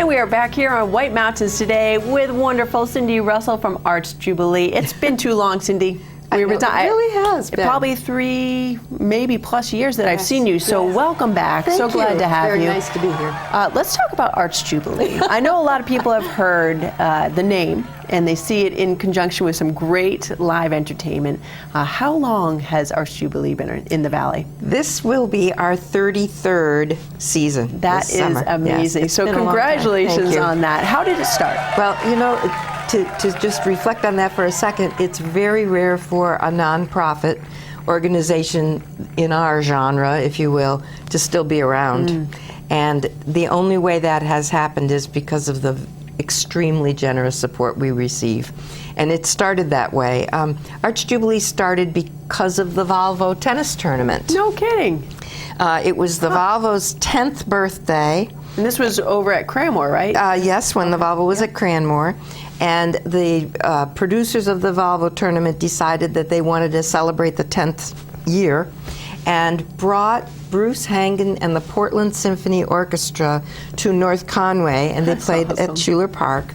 we are back here on White Mountains today with wonderful Cindy Russell from Arts Jubilee. It's been too long, Cindy. It really has been. Probably 3, maybe plus years that I've seen you, so welcome back. Thank so glad you. to have Very you. nice to be here. Let's talk about Arts Jubilee. I know a lot of people have heard the name, and they see it in conjunction with some great live entertainment. How long has Arts Jubilee been in the Valley? This will be our 33rd season. That this is summer. amazing. Yes, so congratulations on that. How did it start? Well, you know, to just reflect on that for a second, it's very rare for a nonprofit organization in our genre, if you will, to still be around. And the only way that has happened is because of the extremely generous support we receive. And it started that way. Arts Jubilee started because of the Volvo tennis tournament. No kidding. It was the Volvo's 10th birthday. And this was over at Cranmore, right? Yes, when the Volvo was at Cranmore. And the producers of the Volvo tournament decided that they wanted to celebrate the 10th year and brought Bruce Hangen and the Portland Symphony Orchestra to North Conway, and they played at Schuler Park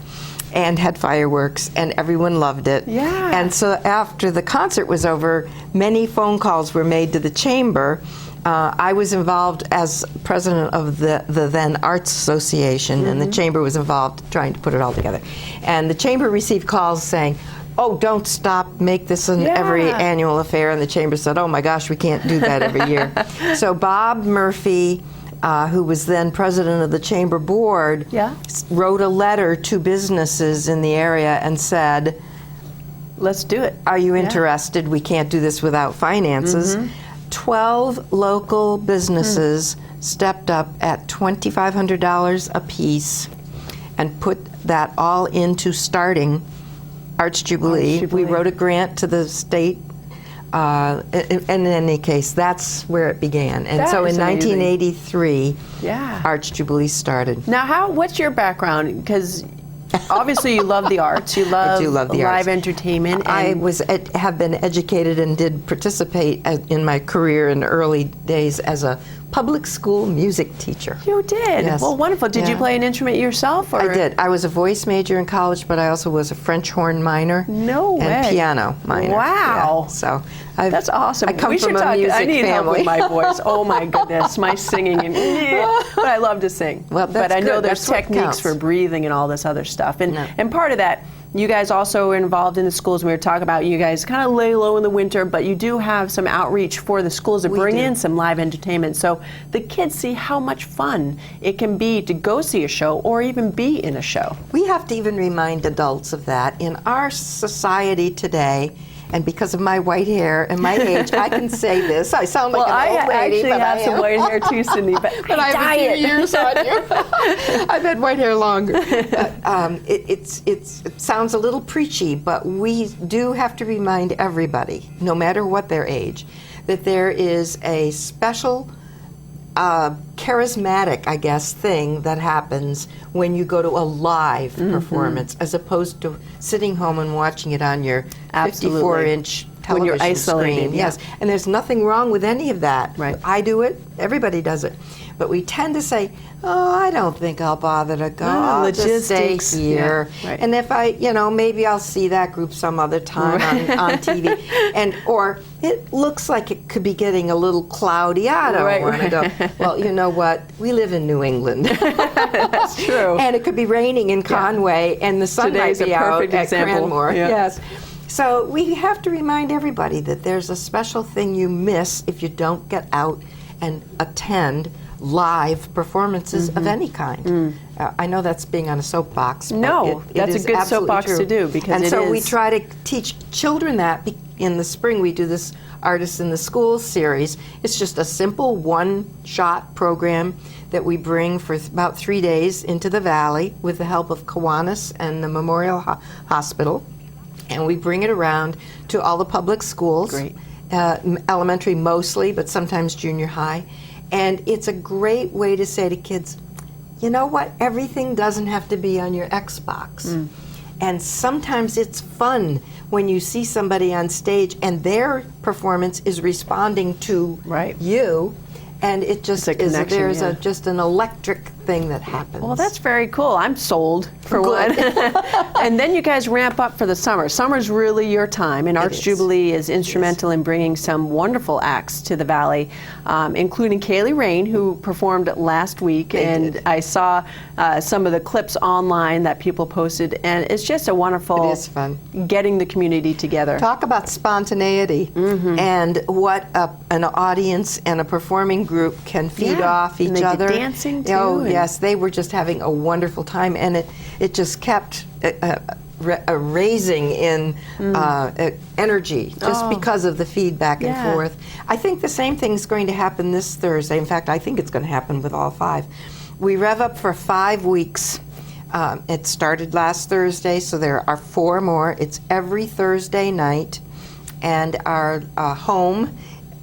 and had fireworks, and everyone loved it. Yeah. And so after the concert was over, many phone calls were made to the chamber. I was involved as president of the then Arts Association, and the chamber was involved trying to put it all together. And the chamber received calls saying, "Oh, don't stop, make this an every annual affair." And the chamber said, "Oh my gosh, we can't do that every year." So Bob Murphy, who was then president of the chamber board, wrote a letter to businesses in the area and said, "Let's do it. Are you interested? We can't do this without finances." 12 local businesses stepped up at $2,500 a piece and put that all into starting Arts Jubilee. We wrote a grant to the state. In any case, that's where it began. And so in 1983, Arts Jubilee started. Now, what's your background? Because obviously you love the arts. You love, I do love the live arts. entertainment. And I have been educated and did participate in my career in the early days as a public school music teacher. You did? Yes. Well, wonderful. Did you play an instrument yourself? Or? I did. I was a voice major in college, but I also was a French horn minor. No way. And piano minor. Wow. Yeah. So that's awesome. I come from a music I need family. help with my voice. Oh my goodness, my singing. But I love to sing. Well, but I know good. there's techniques for breathing and all this other stuff. And part of that, you guys also are involved in the schools. We were talking about you guys kind of lay low in the winter, but you do have some outreach for the schools to bring in some live entertainment. So the kids see how much fun it can be to go see a show or even be in a show. We have to even remind adults of that. In our society today, and because of my white hair and my age, I can say this. I sound like an old lady, but I actually have some white hair too, Cindy. But I have a few years on you. I've had white hair longer. It sounds a little preachy, but we do have to remind everybody, no matter what their age, that there is a special charismatic, I guess, thing that happens when you go to a live performance, as opposed to sitting home and watching it on your 54-inch television when you're isolated, screen. Yes, and there's nothing wrong with any of that. Right. I do it. Everybody does it. But we tend to say, "Oh, I don't think I'll bother to go. I'll just stay here. Yeah, right. And if I, maybe I'll see that group some other time on TV." Or it looks like it could be getting a little cloudy. I don't want to go. Well, you know what? We live in New England. That's true. And it could be raining in Conway, and the sun might be out at Cranmore. Yes. So we have to remind everybody that there's a special thing you miss if you don't get out and attend live performances of any kind. I know that's being on a soapbox. No, that's a good soapbox to do, because and so we try to teach children that. In the spring, we do this Artists in the Schools series. It's just a simple one-shot program that we bring for about 3 days into the Valley with the help of Kiwanis and the Memorial Hospital. And we bring it around to all the public schools. Great. Elementary mostly, but sometimes junior high. And it's a great way to say to kids, you know what, everything doesn't have to be on your Xbox. And sometimes it's fun when you see somebody on stage and their performance is responding to you, and it just is, there's just an electric thing that happens. Well, that's very cool. I'm sold for one. And then you guys ramp up for the summer. Summer's really your time, and Arts Jubilee is instrumental in bringing some wonderful acts to the Valley, including Kaylee Rain, who performed last week. And I saw some of the clips online that people posted, and it's just a wonderful. It is fun. Getting the community together. Talk about spontaneity and what an audience and a performing group can feed off each other. Dancing too. Oh yes, they were just having a wonderful time, and it just kept raising in energy just because of the feedback and forth. I think the same thing's going to happen this Thursday. In fact, I think it's going to happen with all 5. We rev up for 5 weeks. It started last Thursday, so there are 4 more. It's every Thursday night, and our home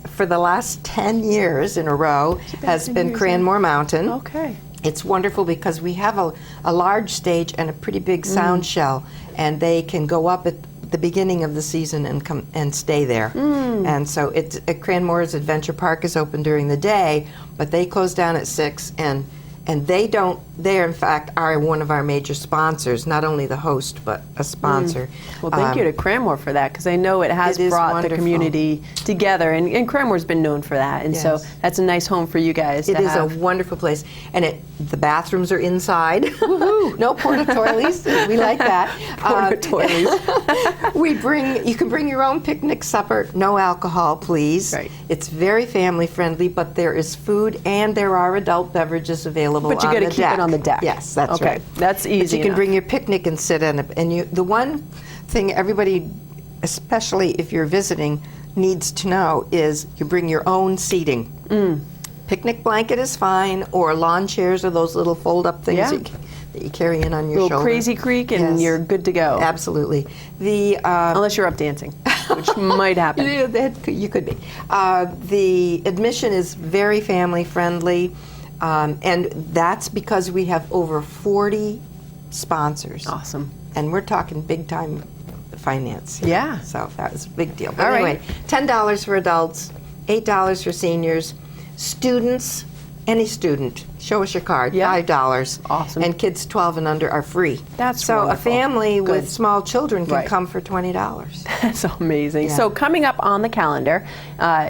for the last 10 years in a row has been Cranmore Mountain. Okay. It's wonderful because we have a large stage and a pretty big sound shell, and they can go up at the beginning of the season and come and stay there. And so it's Cranmore's Adventure Park is open during the day, but they close down at 6, and they in fact are one of our major sponsors, not only the host but a sponsor. Well, thank you to Cranmore for that, because I know it has brought the community together, and Cranmore's been known for that, and so that's a nice home for you guys. It is a wonderful place, and the bathrooms are inside. No porta-toilies. We like that. Porta-toilies. You can bring your own picnic supper. No alcohol, please. Right. It's very family friendly, but there is food and there are adult beverages available. But you got to keep it on the deck. Yes, that's right. Okay, that's easy. But you can bring your picnic and sit in it. And the one thing everybody, especially if you're visiting, needs to know is you bring your own seating. Picnic blanket is fine, or lawn chairs, or those little fold-up things that you carry in on your shoulder. Crazy Creek, and you're good to go. Absolutely. Unless you're up dancing, which might happen. You could be. The admission is very family friendly, and that's because we have over 40 sponsors. Awesome. And we're talking big time finance. Yeah. So that was a big deal. But All anyway, right. $10 for adults, $8 for seniors. Students, any student, show us your card, $5. Awesome. And kids 12 and under are free. That's so wonderful. a family Good. with small children can Right. come for $20. That's amazing. Yeah. So coming up on the calendar,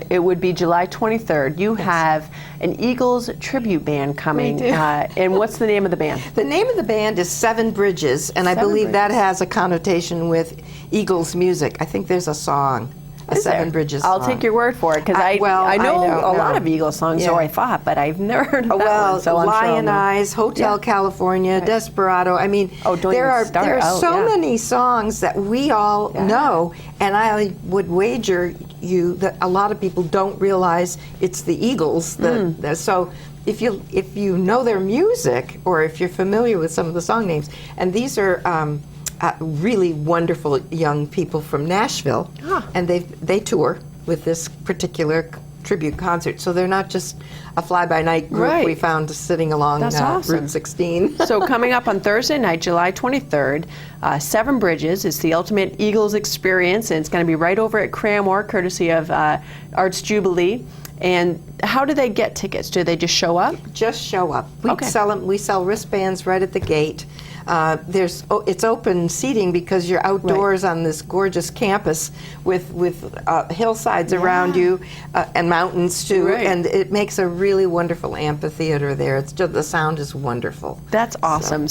it would be July 23rd. You have an Eagles tribute band coming. We do. And what's the name of the band? The name of the band is Seven Bridges, and I believe that has a connotation with Eagles music. I think there's a song. Seven Bridges I'll song. take your word for it, because I know a lot of Eagles songs, or I thought, but I've never heard of that one, so I'm Lion sure Eyes, Hotel California, Desperado. I mean, there are so many songs that we all know, and I would wager you that a lot of people don't realize it's the Eagles. So if you know their music, or if you're familiar with some of the song names, and these are really wonderful young people from Nashville, and they tour with this particular tribute concert. So they're not just a fly-by-night group we found sitting along Route 16. So coming up on Thursday night, July 23rd, Seven Bridges is the ultimate Eagles experience, and it's going to be right over at Cranmore, courtesy of Arts Jubilee. And how do they get tickets? Do they just show up? Just show up. We sell wristbands right at the gate. It's open seating because you're outdoors on this gorgeous campus with hillsides around you and mountains too, and it makes a really wonderful amphitheater there. It's just, the sound is wonderful. That's awesome.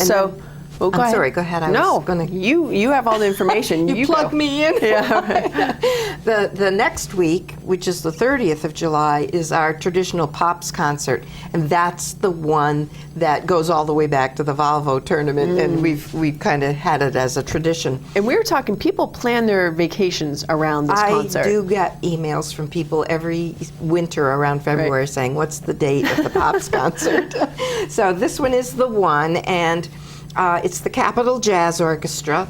Well, go ahead. Sorry, go ahead. You have all the information. you plug me in. Yeah. The next week, which is the 30th of July, is our traditional Pops concert, and that's the one that goes all the way back to the Volvo tournament, and we've kind of had it as a tradition. And we were talking, people plan their vacations around this concert. I do get emails from people every winter around February saying, "What's the date of the Pops concert?" So this one is the one, and it's the Capitol Jazz Orchestra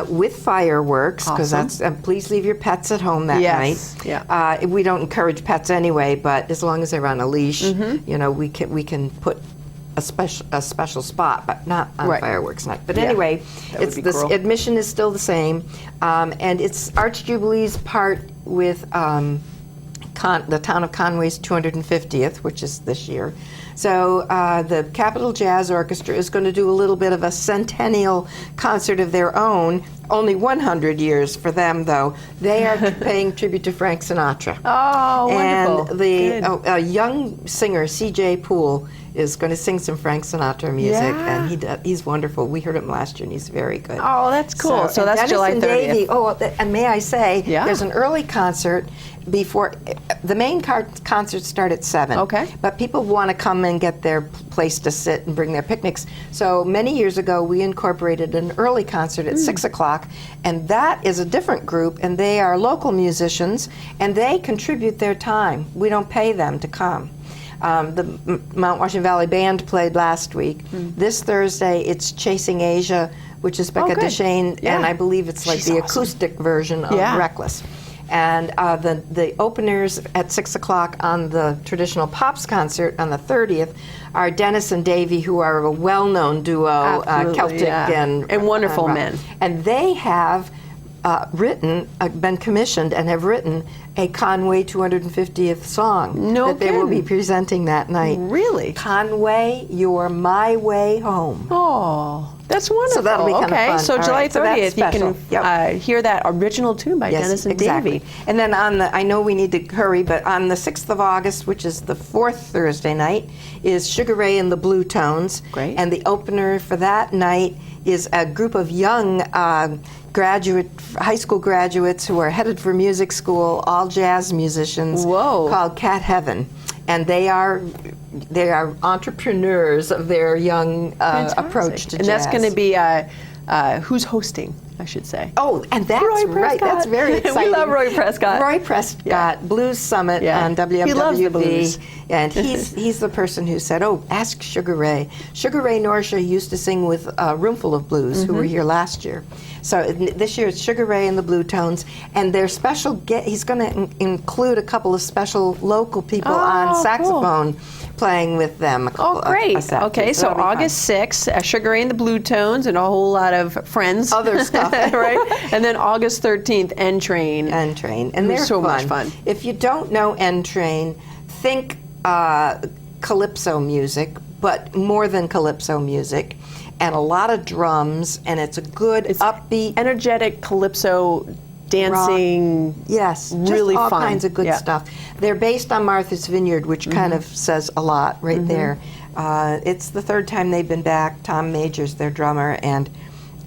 with fireworks, because that's. Please leave your pets at home that night. Yeah. We don't encourage pets anyway, but as long as they're on a leash, we can put a special spot, but not on fireworks night. But anyway, admission is still the same, and it's Arts Jubilee's part with the town of Conway's 250th, which is this year. So the Capitol Jazz Orchestra is going to do a little bit of a centennial concert of their own. Only 100 years for them, though. They are paying tribute to Frank Sinatra. Oh, wonderful. And a young singer, C.J. Poole, is going to sing some Frank Sinatra music, and he's wonderful. We heard him last year, and he's very good. Oh, that's cool. So that's Dennis July 30th. Davey, and may I say, there's an early concert before the main concerts start at 7. Okay. But people want to come and get their place to sit and bring their picnics. So many years ago, we incorporated an early concert at 6 o'clock, and that is a different group, and they are local musicians, and they contribute their time. We don't pay them to come. The Mount Washington Valley Band played last week. This Thursday, it's Chasing Asia, which is Becca Deshane, and I believe it's like the acoustic version of Reckless. And the openers at 6 o'clock on the traditional Pops concert on the 30th are Dennis and Davey, who are a well-known duo, Celtic and wonderful men. And they have been commissioned and have written a Conway 250th song that they will be presenting that night. Really? Conway, You're My Way Home. Oh, that's wonderful. So that'll be kind of fun. So July 30th, you can hear that original tune by Dennis and Davey. And then I know we need to hurry, but on the 6th of August, which is the 4th Thursday night, is Sugar Ray and the Blue Tones. Great. And the opener for that night is a group of young high school graduates who are headed for music school, all jazz musicians, called Cat Heaven. And they are entrepreneurs of their young approach to jazz. And that's going to be who's hosting, I should say. Oh, and that's right. That's very exciting. We love Roy Prescott. Roy Prescott, Blues Summit on WMWV. He loves the blues. And he's the person who said, ask Sugar Ray. Sugar Ray Norsha used to sing with a Roomful of Blues, who were here last year. So this year it's Sugar Ray and the Blue Tones, and their special he's going to include a couple of special local people on saxophone playing with them. Great. Okay, so August 6th, Sugar Ray and the Blue Tones and a whole lot of friends. Other stuff. Right? And then August 13th, N Train. N Train. And they're so much fun. If you don't know N Train, think calypso music, but more than calypso music, and a lot of drums, and it's a good, upbeat, energetic calypso dancing. Rock. Yes, really just all fun. Kinds of good stuff. They're based on Martha's Vineyard, which kind of says a lot right there. It's the third time they've been back. Tom Major's their drummer, and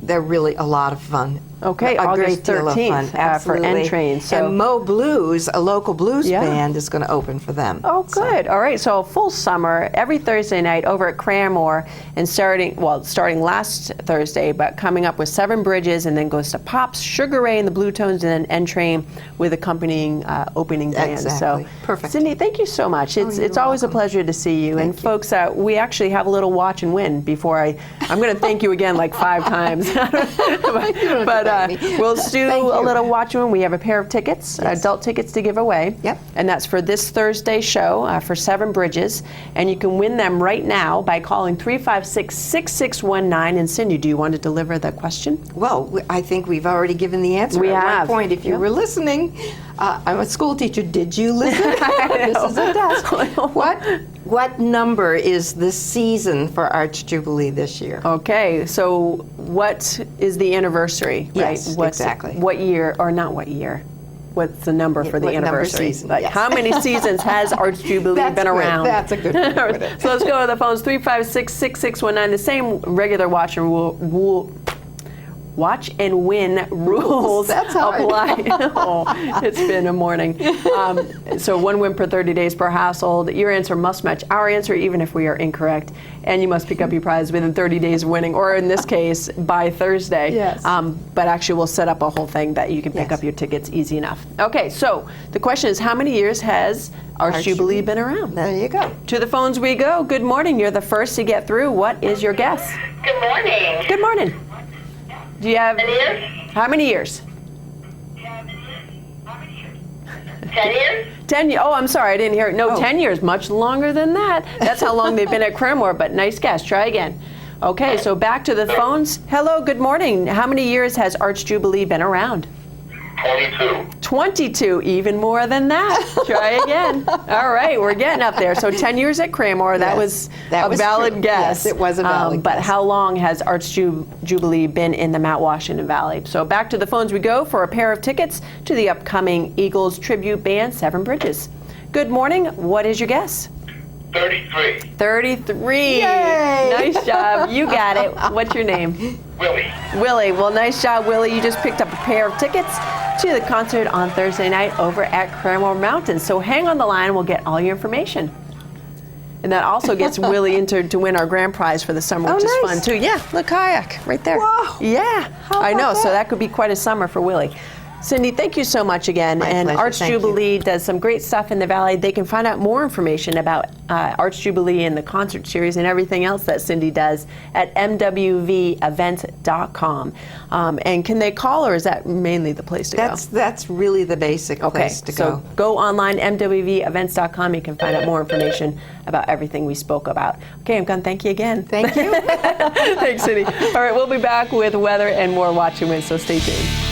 they're really a lot of fun. Okay, August 13th for N Train. So and Mo Blues, a local blues band, is going to open for them. Oh, good. All right, so full summer, every Thursday night over at Cranmore, and starting last Thursday, but coming up with 7 Bridges, and then goes to Pops, Sugar Ray and the Blue Tones, and then N Train with accompanying opening band. Exactly. So, perfect. Cindy, thank you so much. It's always a pleasure to see you. Thank you. Folks, we actually have a little watch and win before I'm going to thank you again like 5 times. but we'll do a little watch and win. We have a pair of tickets, adult tickets to give away. Yep. And that's for this Thursday show for 7 Bridges. And you can win them right now by calling 356-6619. And Cindy, do you want to deliver the question? Well, I think we've already given the answer we at have. one point. If you were listening, I'm a school teacher. Did you listen? This is a test. What number is this season for Arts Jubilee this year? Okay, so what is the anniversary? Yes, right? exactly. What year, or not what year? What's the number for the anniversary? Season, like how many seasons has Arts Jubilee been around? That's a good one. So let's go to the phones, 356-6619. The same regular watch and win rules apply. It's been a morning. So 1 win per 30 days per household. Your answer must match our answer, even if we are incorrect. And you must pick up your prize within 30 days of winning, or in this case, by Thursday. Yes. But actually, we'll set up a whole thing that you can pick up your tickets easy enough. Okay, so the question is, how many years has Arts Jubilee been around? There you go. To the phones we go. Good morning. You're the first to get through. What is your guess? Good morning. Good morning. Do you have... 10 years? How many years? 10 years? 10 years. Oh, I'm sorry, I didn't hear it. No, 10 years, much longer than that. That's how long they've been at Cranmore, but nice guess. Try again. Okay, so back to the phones. Hello, good morning. How many years has Arts Jubilee been around? 22. 22, even more than that. Try again. All right, we're getting up there. So 10 years at Cranmore, that was that a was valid true. guess. Yes, it was a valid But guess. how long has Arts Jubilee been in the Mount Washington Valley? So back to the phones we go for a pair of tickets to the upcoming Eagles tribute band, Seven Bridges. Good morning. What is your guess? 33. 33. Yay! Nice job. You got it. What's your name? Willie. Willie. Well, nice job, Willie. You just picked up a pair of tickets to the concert on Thursday night over at Cranmore Mountain. So hang on the line and we'll get all your information. And that also gets Willie entered to win our grand prize for the summer, which is nice. fun too. Yeah, look, kayak right there. Wow. Yeah, How I know. about So that? that could be quite a summer for Willie. Cindy, thank you so much again. My and pleasure. Arts Thank you. Jubilee does some great stuff in the Valley. They can find out more information about Arts Jubilee and the concert series and everything else that Cindy does at mwvevents.com. And can they call, or is that mainly the place to go? That's really the basic place to so go online, mwvevents.com. You can find out more information about everything we spoke about. Okay, I'm going to thank you again. Thank you. Thanks, Cindy. All right, we'll be back with weather and more Watch and Win, so stay tuned.